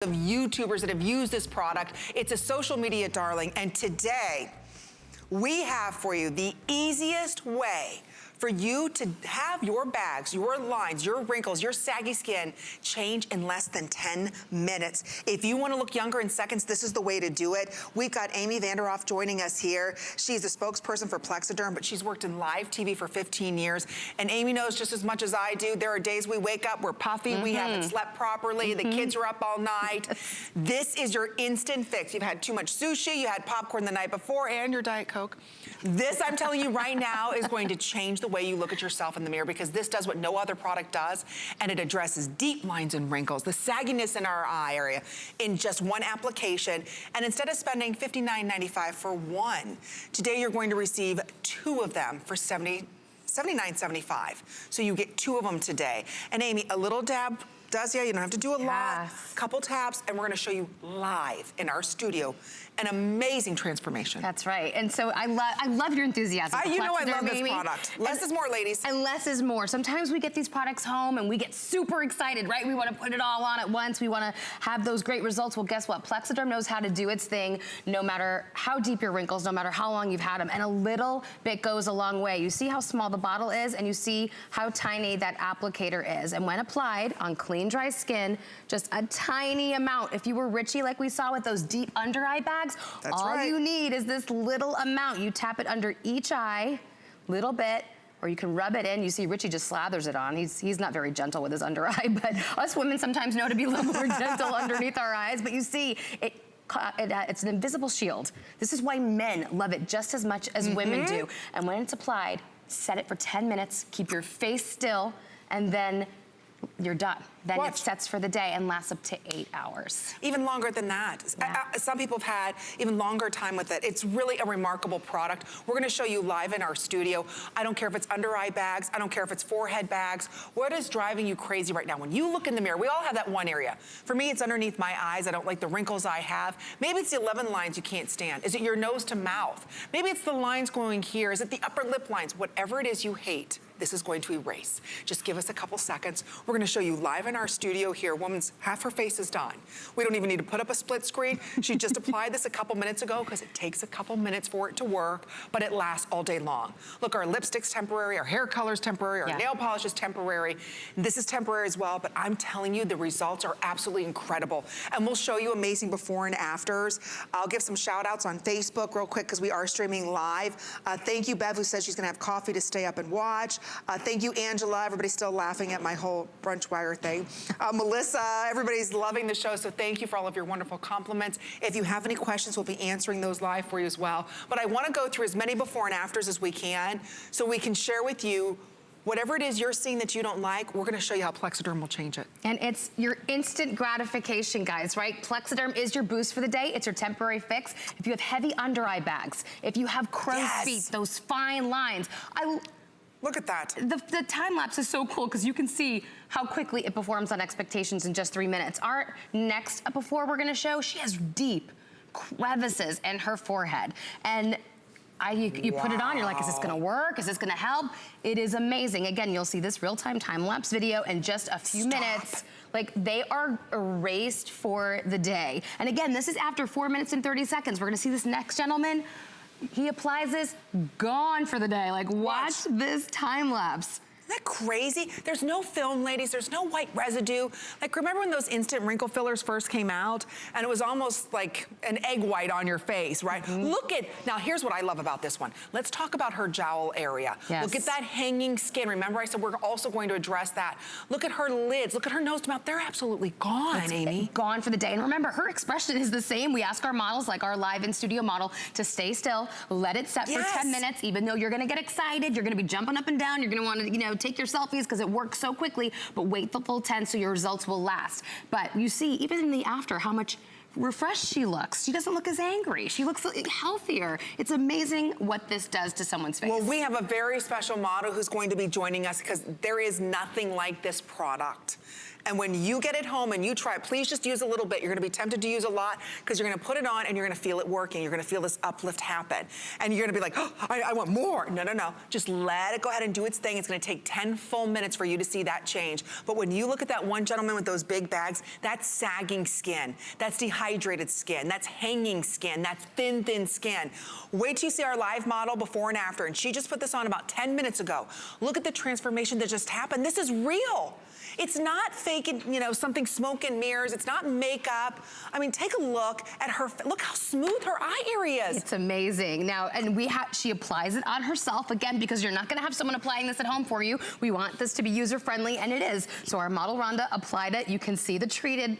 of YouTubers that have used this product. It's a social media darling, and today we have for you the easiest way for you to have your bags, your lines, your wrinkles, your saggy skin change in less than 10 minutes. If you want to look younger in seconds, this is the way to do it. We've got Amy Vanderhoff joining us here. She's a spokesperson for Plexaderm, but she's worked in live TV for 15 years. And Amy knows just as much as I do, there are days we wake up, we're puffy, we haven't slept properly, the kids are up all night. This is your instant fix. You've had too much sushi, you had popcorn the night before, and your Diet Coke. This, I'm telling you right now, is going to change the way you look at yourself in the mirror, because this does what no other product does, and it addresses deep lines and wrinkles, the sagginess in our eye area in just one application. And instead of spending $59.95 for one, today you're going to receive two of them for $79.75. So you get two of them today. And Amy, a little dab does you don't have to do a lot, couple taps, and we're gonna show you live in our studio an amazing transformation. That's right. And so I love your enthusiasm. You know I love this product. Less is more, ladies. And less is more. Sometimes we get these products home and we get super excited, right? We want to put it all on at once. We want to have those great results. Well, guess what? Plexaderm knows how to do its thing, no matter how deep your wrinkles, no matter how long you've had them. And a little bit goes a long way. You see how small the bottle is, and you see how tiny that applicator is. And when applied on clean, dry skin, just a tiny amount. If you were Richie, like we saw with those deep under eye bags, all you need is this little amount. You tap it under each eye, little bit, or you can rub it in. You see Richie just slathers it on. He's not very gentle with his under eye, but us women sometimes know to be a little more gentle underneath our eyes. But you see, it's an invisible shield. This is why men love it just as much as women do. And when it's applied, set it for 10 minutes, keep your face still, and then you're done. Then it sets for the day and lasts up to 8 hours. Even longer than that. Yeah. Some people have had even longer time with it. It's really a remarkable product. We're gonna show you live in our studio. I don't care if it's under eye bags, I don't care if it's forehead bags. What is driving you crazy right now? When you look in the mirror, we all have that one area. For me, it's underneath my eyes. I don't like the wrinkles I have. Maybe it's the 11 lines you can't stand. Is it your nose to mouth? Maybe it's the lines going here. Is it the upper lip lines? Whatever it is you hate, this is going to erase. Just give us a couple seconds. We're gonna show you live in our studio here. Woman's half her face is done. We don't even need to put up a split screen. She just applied this a couple minutes ago because it takes a couple minutes for it to work, but it lasts all day long. Look, our lipstick's temporary, our hair color's temporary, our nail polish is temporary. This is temporary as well, but I'm telling you, the results are absolutely incredible. And we'll show you amazing before and afters. I'll give some shout outs on Facebook real quick because we are streaming live. Thank you, Bev, who says she's gonna have coffee to stay up and watch. Thank you, Angela. Everybody's still laughing at my whole brunch wire thing. Melissa, everybody's loving the show, so thank you for all of your wonderful compliments. If you have any questions, we'll be answering those live for you as well. But I want to go through as many before and afters as we can so we can share with you whatever it is you're seeing that you don't like. We're gonna show you how Plexaderm will change it. And it's your instant gratification, guys, right? Plexaderm is your boost for the day. It's your temporary fix. If you have heavy under eye bags, if you have crow's feet, those fine lines. Look at that. The time lapse is so cool because you can see how quickly it performs on expectations in just 3 minutes. Our next before we're gonna show, she has deep crevices in her forehead. And you put it on, you're like, is this gonna work? Is this gonna help? It is amazing. Again, you'll see this real-time time-lapse video in just a few minutes. Like, they are erased for the day. And again, this is after 4 minutes and 30 seconds. We're gonna see this next gentleman. He applies this, gone for the day. Like, watch this time lapse. Isn't that crazy? There's no film, ladies. There's no white residue. Like, remember when those instant wrinkle fillers first came out? And it was almost like an egg white on your face, right? Look at, now here's what I love about this one. Let's talk about her jowl area. Look at that hanging skin. Remember I said we're also going to address that. Look at her lids. Look at her nose to mouth. They're absolutely gone, Amy. Gone for the day. And remember, her expression is the same. We ask our models, like our live in-studio model, to stay still, let it set for 10 minutes, even though you're gonna get excited, you're gonna be jumping up and down, you're gonna wanna, you know, take your selfies because it works so quickly, but wait the full 10 so your results will last. But you see, even in the after, how much refreshed she looks. She doesn't look as angry. She looks healthier. It's amazing what this does to someone's face. Well, we have a very special model who's going to be joining us because there is nothing like this product. And when you get it home and you try it, please just use a little bit. You're gonna be tempted to use a lot because you're gonna put it on and you're gonna feel it working. You're gonna feel this uplift happen. And you're gonna be like, oh, I want more. No, no, no. Just let it go ahead and do its thing. It's gonna take 10 full minutes for you to see that change. But when you look at that one gentleman with those big bags, that's sagging skin. That's dehydrated skin. That's hanging skin. That's thin, thin skin. Wait till you see our live model before and after. And she just put this on about 10 minutes ago. Look at the transformation that just happened. This is real. It's not fake, you know, something smoke and mirrors. It's not makeup. I mean, take a look at her. Look how smooth her eye area is. It's amazing. Now, and she applies it on herself, again, because you're not gonna have someone applying this at home for you. We want this to be user-friendly, and it is. So our model Rhonda applied it. You can see the treated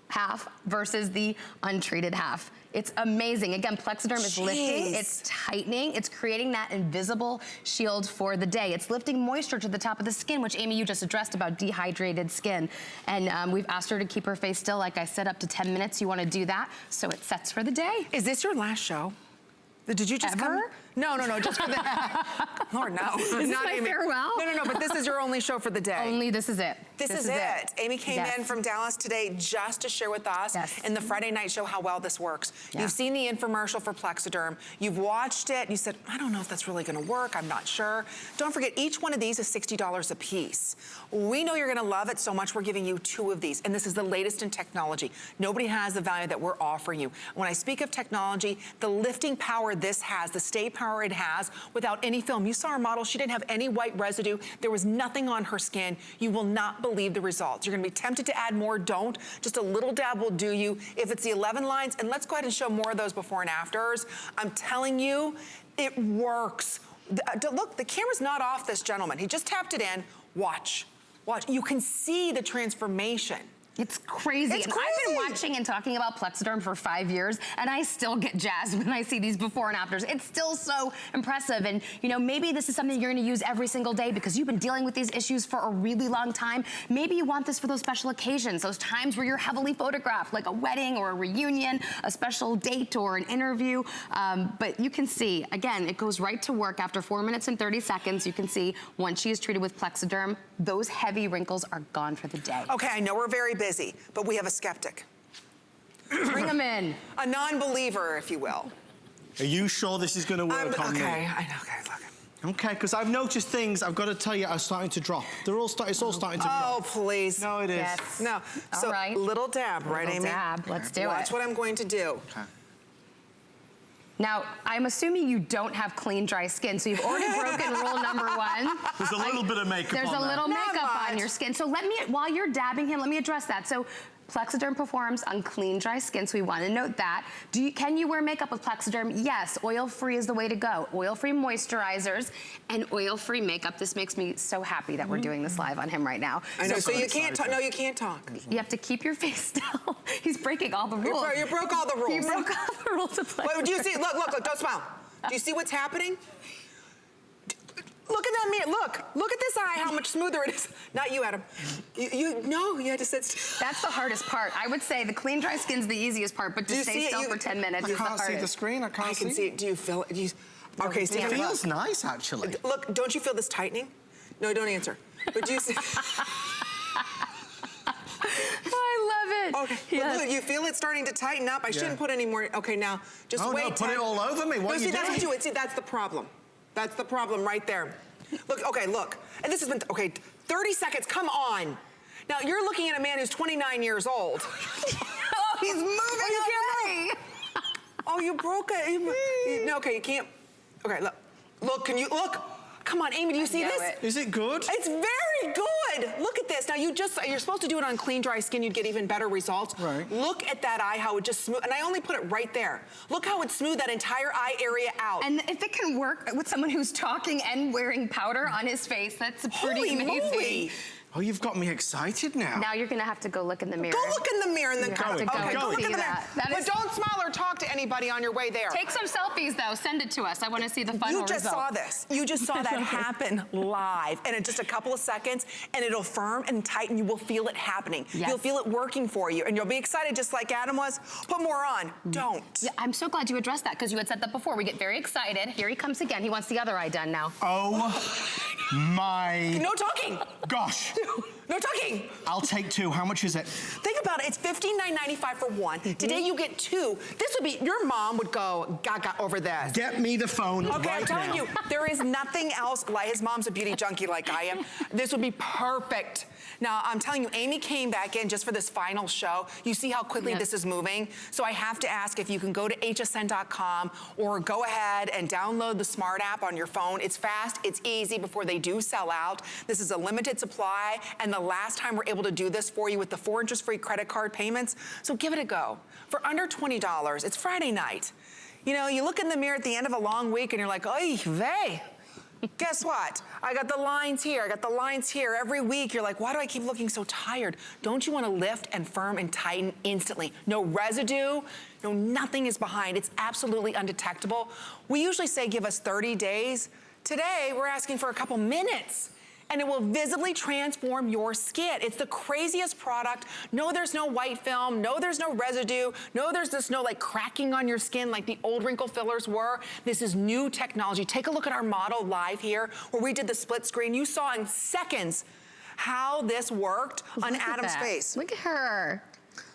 half versus the untreated half. It's amazing. Again, Plexaderm is lifting, it's tightening, it's creating that invisible shield for the day. It's lifting moisture to the top of the skin, which Amy, you just addressed about dehydrated skin. And we've asked her to keep her face still, like I said, up to 10 minutes. You wanna do that, so it sets for the day. Is this your last show? Did you just come? No, no, no, just for the, Lord, no. Is this not my Amy. farewell? No, no, no, but this is your only show for the day. Only this is it. This is it. Amy came in from Dallas today just to share with us in the Friday night show how well this works. You've seen the infomercial for Plexaderm. You've watched it. You said, I don't know if that's really gonna work. I'm not sure. Don't forget, each one of these is $60 a piece. We know you're gonna love it so much, we're giving you 2 of these. And this is the latest in technology. Nobody has the value that we're offering you. When I speak of technology, the lifting power this has, the stay power it has, without any film. You saw our model, she didn't have any white residue. There was nothing on her skin. You will not believe the results. You're gonna be tempted to add more, don't. Just a little dab will do you. If it's the 11 lines, and let's go ahead and show more of those before and afters. I'm telling you, it works. Look, the camera's not off this gentleman. He just tapped it in. Watch, watch. You can see the transformation. It's crazy. It's and crazy. I've been watching and talking about Plexaderm for 5 years, and I still get jazzed when I see these before and afters. It's still so impressive. And you know, maybe this is something you're gonna use every single day because you've been dealing with these issues for a really long time. Maybe you want this for those special occasions, those times where you're heavily photographed, like a wedding or a reunion, a special date or an interview. But you can see, again, it goes right to work after 4 minutes and 30 seconds. You can see once she is treated with Plexaderm, those heavy wrinkles are gone for the day. Okay, I know we're very busy, but we have a skeptic. Bring them in. A non-believer, if you will. Are you sure this is going to work on me? Okay, I know, okay, look. Okay, because I've noticed things, I've got to tell you, are starting to drop. It's all starting to drop. Oh, please. No, it is. Yes. No, so All right. little dab, right, Amy? Little dab, let's do it. Watch what I'm going to do. Okay. Now, I'm assuming you don't have clean, dry skin, so you've already broken rule number 1. There's a little bit of makeup There's on a there. little Not makeup much. on your skin. So let me, while you're dabbing him, let me address that. So Plexaderm performs on clean, dry skin, so we want to note that. Can you wear makeup with Plexaderm? Yes, oil-free is the way to go. Oil-free moisturizers and oil-free makeup. This makes me so happy that we're doing this live on him right now. I know, so you excited. can't talk. No, you can't talk. You have to keep your face still. He's breaking all the rules. You broke all the rules. You broke all the rules of Plexaderm. Wait, do you see? Look, look, look, don't smile. Do you see what's happening? Look at that mirror. Look at this eye, how much smoother it is. Not you, Adam. No, you had to sit still. That's the hardest part. I would say the clean, dry skin's the easiest part, but to stay still for 10 minutes I is the can't hardest. see the screen, I can't I can see it. Do you feel it? Okay, It Stephen, feels nice, actually. look, don't you feel this tightening? No, don't answer. But do you see? I love it. Okay, Yes. look, you feel it starting to tighten up. I shouldn't put any more. Okay, now, just Oh, wait. no, put it all over me. What are you that's doing? what you would see. That's the problem. That's the problem right there. Look, okay, look. And this has been, okay, 30 seconds, come on. Now, you're looking at a man who's 29 years old. Oh, he's moving already. Oh, you broke it. No, okay, you can't. Okay, look. Look, can you, look. Come on, Amy, do you see know this? it. Is it good? It's very good. Look at this. Now, you're supposed to do it on clean, dry skin. You'd get even better results. Right. Look at that eye, how it just smooth. And I only put it right there. Look how it smoothed that entire eye area out. And if it can work with someone who's talking and wearing powder on his face, that's pretty Holy amazing. moly. Oh, you've got me excited now. Now you're gonna have to go look in the mirror. Go look in the mirror and then You come. have to go Okay, and go look see in the mirror. that. That But is- don't smile or talk to anybody on your way there. Take some selfies though, send it to us. I wanna see the final You just result. saw this. You just saw that happen live. And in just a couple of seconds, and it'll firm and tighten. You will feel it happening. Yes. You'll feel it working for you. And you'll be excited just like Adam was. Put more on. Don't. Yeah, I'm so glad you addressed that because you had said that before. We get very excited. Here he comes again. He wants the other eye done now. Oh my No talking. gosh. No talking. I'll take 2. How much is it? Think about it, it's $59.95 for 1. Today you get 2. This would be, your mom would go gaga over this. Get me the phone Okay, right I'm telling now. you, there is nothing else like, his mom's a beauty junkie like I am. This would be perfect. Now, I'm telling you, Amy came back in just for this final show. You see how quickly this is moving? So I have to ask if you can go to hsn.com or go ahead and download the Smart app on your phone. It's fast, it's easy before they do sell out. This is a limited supply, and the last time we're able to do this for you with the 4 interest-free credit card payments. So give it a go. For under $20, it's Friday night. You know, you look in the mirror at the end of a long week and you're like, oy vey. Guess what? I got the lines here, I got the lines here. Every week you're like, why do I keep looking so tired? Don't you want to lift and firm and tighten instantly? No residue, no, nothing is behind. It's absolutely undetectable. We usually say give us 30 days. Today, we're asking for a couple minutes, and it will visibly transform your skin. It's the craziest product. No, there's no white film. No, there's no residue. No, there's this no like cracking on your skin like the old wrinkle fillers were. This is new technology. Take a look at our model live here where we did the split screen. You saw in seconds how this worked on Adam's face. Look at her.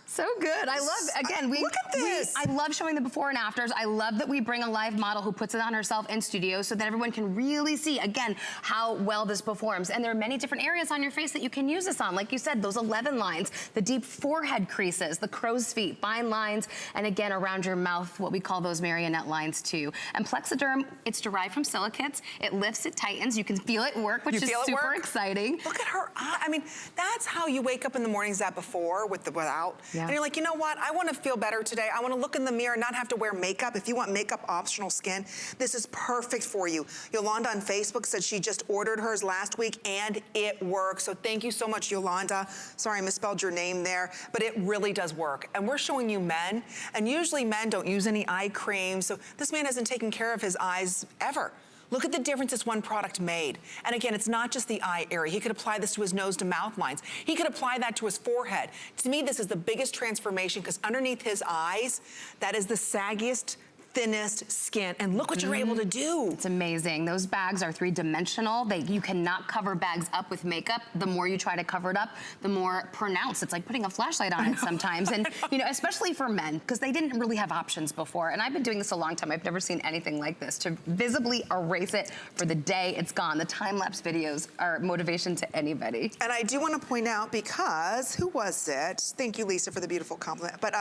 So good. I love, again, look at this. I love showing the before and afters. I love that we bring a live model who puts it on herself in studio so that everyone can really see, again, how well this performs. And there are many different areas on your face that you can use this on. Like you said, those 11 lines, the deep forehead creases, the crow's feet, fine lines, and again, around your mouth, what we call those marionette lines too. And Plexaderm, it's derived from silicates. It lifts, it tightens. You can feel it work, which is super exciting. Look at her eye. I mean, that's how you wake up in the mornings that before with the without. Yeah. And you're like, you know what? I want to feel better today. I want to look in the mirror and not have to wear makeup. If you want makeup optional skin, this is perfect for you. Yolanda on Facebook said she just ordered hers last week and it works. So thank you so much, Yolanda. Sorry, I misspelled your name there, but it really does work. And we're showing you men, and usually men don't use any eye cream. So this man hasn't taken care of his eyes ever. Look at the difference this one product made. And again, it's not just the eye area. He could apply this to his nose to mouth lines. He could apply that to his forehead. To me, this is the biggest transformation because underneath his eyes, that is the saggiest, thinnest skin. And look what you're able to do. It's amazing. Those bags are 3-dimensional. You cannot cover bags up with makeup. The more you try to cover it up, the more pronounced. It's like putting a flashlight on it sometimes. And you know, especially for men, because they didn't really have options before. And I've been doing this a long time. I've never seen anything like this. To visibly erase it for the day it's gone. The time-lapse videos are motivation to anybody. And I do want to point out because, who was it? Thank you, Lisa, for the beautiful compliment. But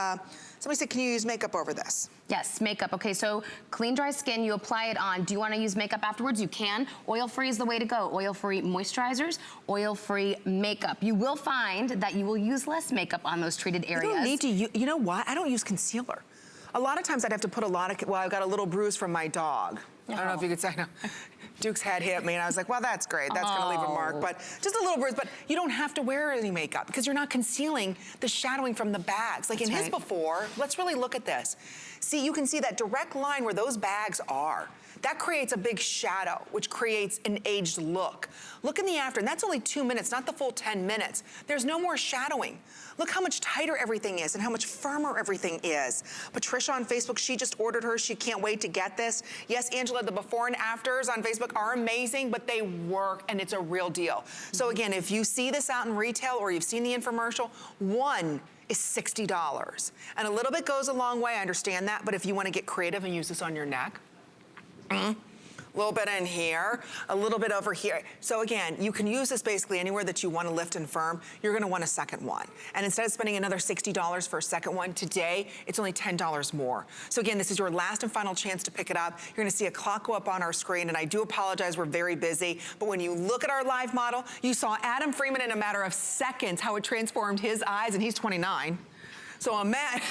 somebody said, can you use makeup over this? Yes, makeup. Okay, so clean, dry skin, you apply it on. Do you want to use makeup afterwards? You can. Oil-free is the way to go. Oil-free moisturizers, oil-free makeup. You will find that you will use less makeup on those treated areas. You don't need to, you know what? I don't use concealer. A lot of times I'd have to put a lot of, well, I've got a little bruise from my dog. I don't know if you could say, no. Duke's head hit me and I was like, well, that's great. That's gonna leave a mark, but just a little bruise, but you don't have to wear any makeup because you're not concealing the shadowing from the bags. Like in his before, let's really look at this. See, you can see that direct line where those bags are. That creates a big shadow, which creates an aged look. Look in the after, and that's only 2 minutes, not the full 10 minutes. There's no more shadowing. Look how much tighter everything is and how much firmer everything is. Patricia on Facebook, she just ordered hers. She can't wait to get this. Yes, Angela, the before and afters on Facebook are amazing, but they work and it's a real deal. So again, if you see this out in retail or you've seen the infomercial, one is $60. And a little bit goes a long way, I understand that, but if you want to get creative and use this on your neck, a little bit in here, a little bit over here. So again, you can use this basically anywhere that you want to lift and firm. You're going to want a second one. And instead of spending another $60 for a second one, today, it's only $10 more. So again, this is your last and final chance to pick it up. You're going to see a clock go up on our screen, and I do apologize, we're very busy. But when you look at our live model, you saw Adam Freeman in a matter of seconds, how it transformed his eyes, and he's 29. So a man...